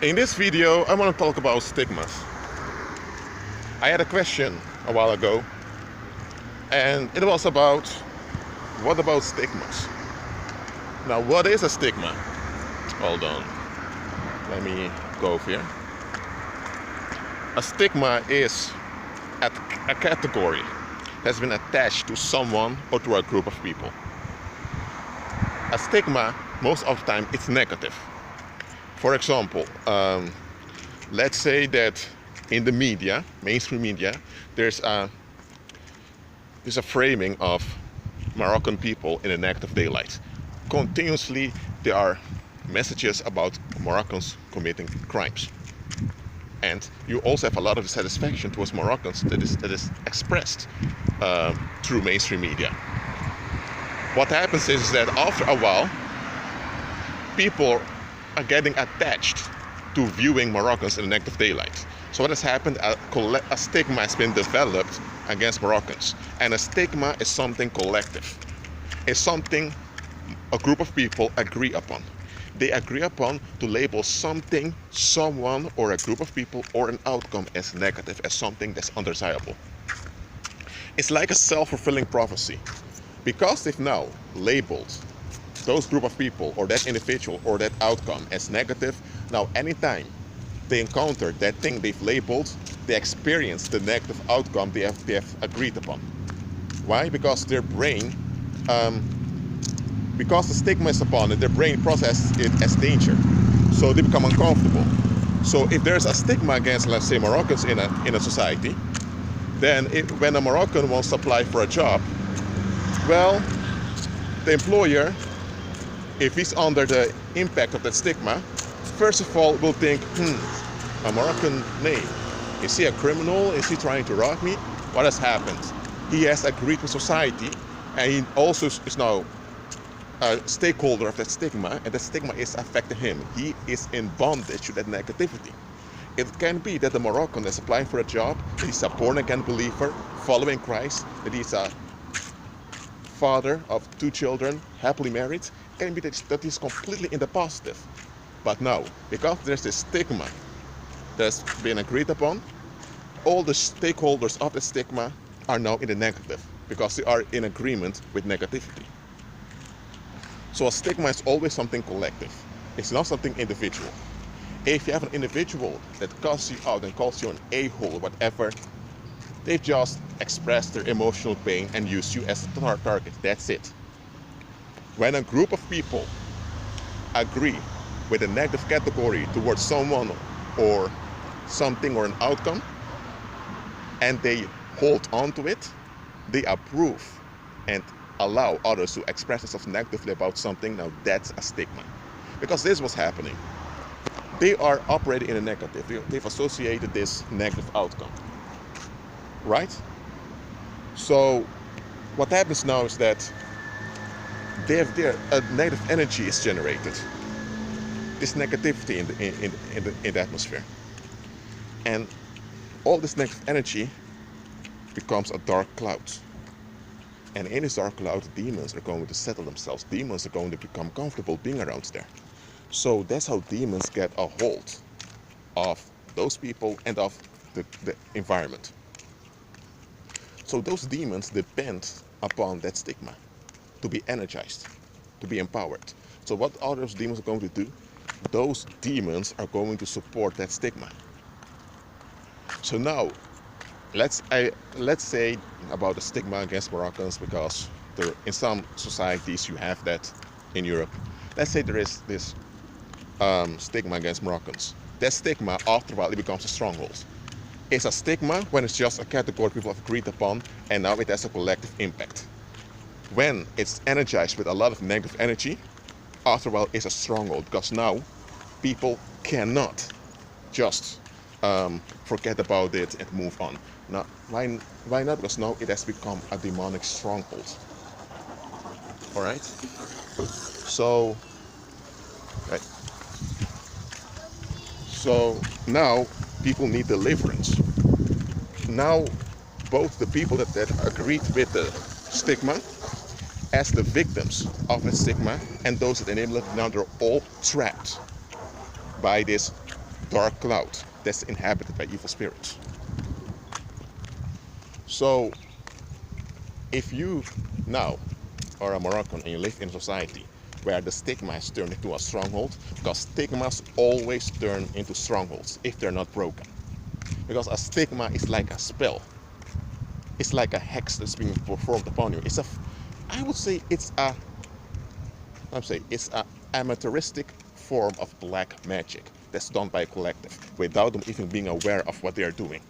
In this video, I want to talk about stigmas. I had a question a while ago, and it was about, what about stigmas? Now, what is a stigma? Hold on, let me go over here. A stigma is a category that's been attached to someone or to a group of people. A stigma, most of the time, it's negative. For example, let's say that in the media, mainstream media, there's a framing of Moroccan people in a negative daylight. Continuously, there are messages about Moroccans committing crimes. And you also have a lot of dissatisfaction towards Moroccans that is expressed through mainstream media. What happens is that after a while, people are getting attached to viewing Moroccans in a negative daylight. So what has happened, a stigma has been developed against Moroccans. And a stigma is something collective. It's something a group of people agree upon. They agree upon to label something, someone, or a group of people, or an outcome as negative, as something that's undesirable. It's like a self-fulfilling prophecy. Because they've now labeled those group of people, or that individual, or that outcome as negative, now anytime they encounter that thing they've labeled, they experience the negative outcome they have agreed upon. Why? Because their brain, because the stigma is upon it, their brain processes it as danger. So they become uncomfortable. So if there's a stigma against, let's say, Moroccans in a society, then when a Moroccan wants to apply for a job, well, the employer, if he's under the impact of that stigma, first of all will think, a Moroccan name. Is he a criminal? Is he trying to rob me? What has happened? He has agreed with society, and he also is now a stakeholder of that stigma, and that stigma is affecting him. He is in bondage to that negativity. It can be that the Moroccan is applying for a job, that he's a born-again believer, following Christ, that he's a father of 2 children, happily married. It can be that he's completely in the positive. But now, because there's this stigma that's been agreed upon, all the stakeholders of the stigma are now in the negative, because they are in agreement with negativity. So a stigma is always something collective. It's not something individual. If you have an individual that calls you out and calls you an a-hole or whatever, they've just expressed their emotional pain and used you as a target. That's it. When a group of people agree with a negative category towards someone or something or an outcome, and they hold on to it, they approve and allow others to express themselves negatively about something, now that's a stigma. Because this was happening. They are operating in a negative. They've associated this negative outcome. Right? So what happens now is that a negative energy is generated. This negativity in the atmosphere. And all this negative energy becomes a dark cloud. And in this dark cloud, demons are going to settle themselves. Demons are going to become comfortable being around there. So that's how demons get a hold of those people and of the environment. So those demons depend upon that stigma to be energized, to be empowered. So what are those demons going to do? Those demons are going to support that stigma. So now, let's say about the stigma against Moroccans, because in some societies you have that in Europe. Let's say there is this stigma against Moroccans. That stigma, after a while, it becomes a stronghold. It's a stigma when it's just a category people have agreed upon, and now it has a collective impact. When it's energized with a lot of negative energy, after a while it's a stronghold, because now people cannot just forget about it and move on. Now, why not? Because now it has become a demonic stronghold. All right. So, right. So now people need deliverance. Now, both the people that agreed with the stigma, as the victims of the stigma, and those that enable it, now they're all trapped by this dark cloud that's inhabited by evil spirits. So if you now are a Moroccan and you live in a society where the stigma has turned into a stronghold, because stigmas always turn into strongholds if they're not broken. Because a stigma is like a spell. It's like a hex that's being performed upon you. I would say it's a amateuristic form of black magic that's done by a collective without them even being aware of what they are doing.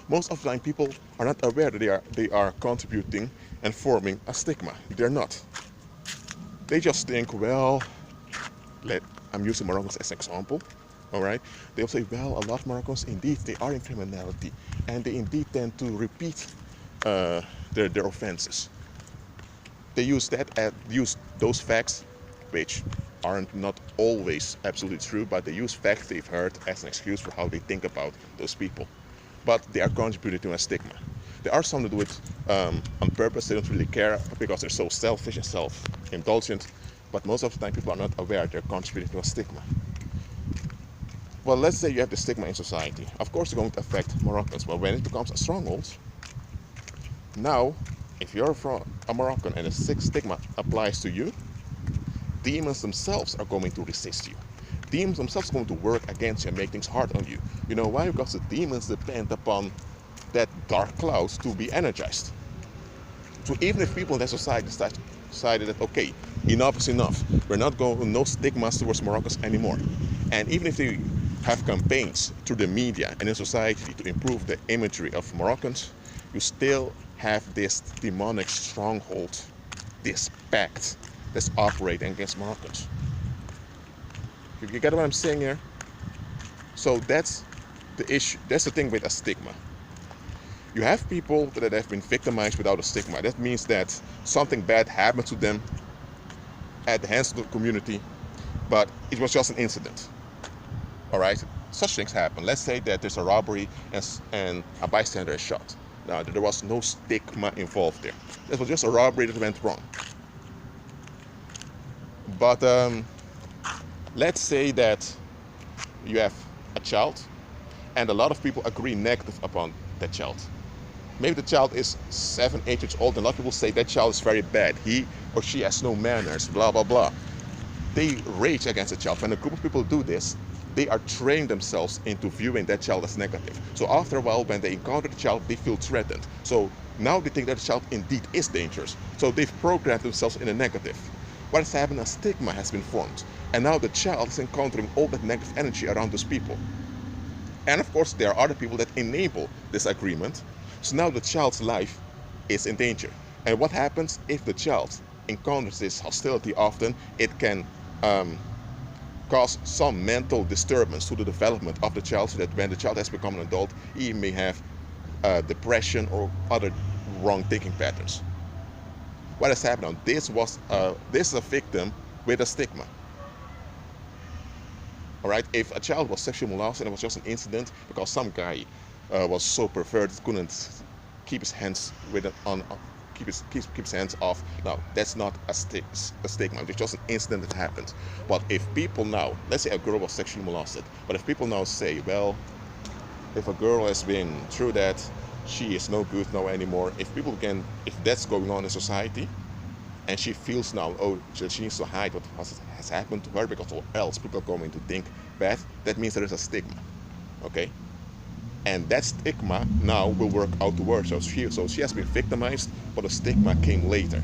Most of the time, people are not aware that they are contributing and forming a stigma. They're not. They just think, well, I'm using Moroccans as an example. All right, they'll say, well, a lot of Moroccans indeed they are in criminality, and they indeed tend to repeat their offenses. They use those facts, which aren't not always absolutely true, but they use facts they've heard as an excuse for how they think about those people. But they are contributing to a stigma. There are some that do it on purpose. They don't really care because they're so selfish and self-indulgent. But most of the time, people are not aware they're contributing to a stigma. Well, let's say you have the stigma in society. Of course, it's going to affect Moroccans. But when it becomes a stronghold, now, if you're from a Moroccan and a stigma applies to you, demons themselves are going to resist you. Demons themselves are going to work against you and make things hard on you. You know why? Because the demons depend upon that dark cloud to be energized. So even if people in that society decided that, okay, enough is enough, we're not going, no stigmas towards Moroccans anymore. And even if they have campaigns through the media and in society to improve the imagery of Moroccans, you still have this demonic stronghold, this pact that's operating against Moroccans. You get what I'm saying here? So that's the issue. That's the thing with a stigma. You have people that have been victimized without a stigma. That means that something bad happened to them at the hands of the community, but it was just an incident. All right? Such things happen. Let's say that there's a robbery and a bystander is shot. Now, there was no stigma involved there. This was just a robbery that went wrong. But let's say that you have a child and a lot of people agree negative upon that child. Maybe the child is 7, 8 years old, and a lot of people say that child is very bad. He or she has no manners, blah, blah, blah. They rage against the child. When a group of people do this, they are training themselves into viewing that child as negative. So after a while, when they encounter the child, they feel threatened. So now they think that the child indeed is dangerous. So they've programmed themselves in a negative. What has happened? A stigma has been formed. And now the child is encountering all that negative energy around those people. And of course, there are other people that enable this agreement. So now the child's life is in danger. And what happens if the child encounters this hostility often? It can cause some mental disturbance to the development of the child, so that when the child has become an adult, he may have depression or other wrong thinking patterns. What has happened? This is a victim with a stigma. All right, if a child was sexually molested and it was just an incident because some guy was so perverted couldn't keep his hands keep his hands off. Now that's not a stigma. It's just an incident that happened. But if people now, let's say a girl was sexually molested, but if people now say, well, if a girl has been through that, she is no good now anymore. If that's going on in society, and she feels now, oh, she needs to hide what has happened to her because or else people are going to think bad, that means there is a stigma, okay? And that stigma now will work out towards her. So she has been victimized, but the stigma came later.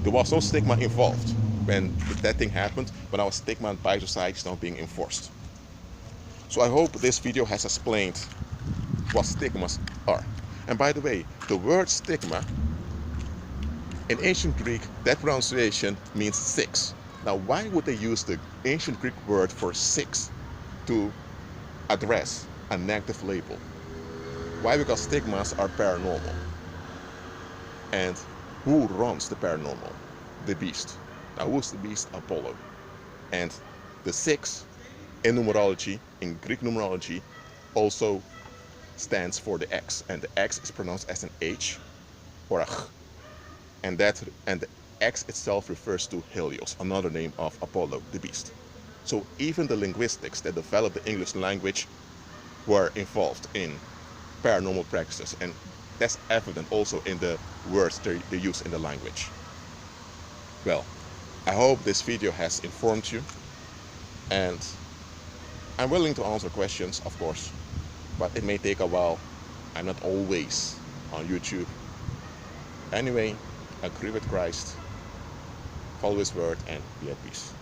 There was no stigma involved when that thing happened, but now a stigma by society is now being enforced. So I hope this video has explained what stigmas are. And by the way, the word stigma, in ancient Greek, that pronunciation means 6. Now, why would they use the ancient Greek word for 6 to address a negative label? Why? Because stigmas are paranormal. And who runs the paranormal? The beast. Now, who's the beast? Apollo. And the 6 in numerology, in Greek numerology, also stands for the X. And the X is pronounced as an H or a Ch. And the X itself refers to Helios, another name of Apollo, the beast. So even the linguistics that developed the English language were involved in paranormal practices, and that's evident also in the words they use in the language. Well, I hope this video has informed you, and I'm willing to answer questions, of course, but it may take a while. I'm not always on YouTube. Anyway, agree with Christ, follow His word, and be at peace.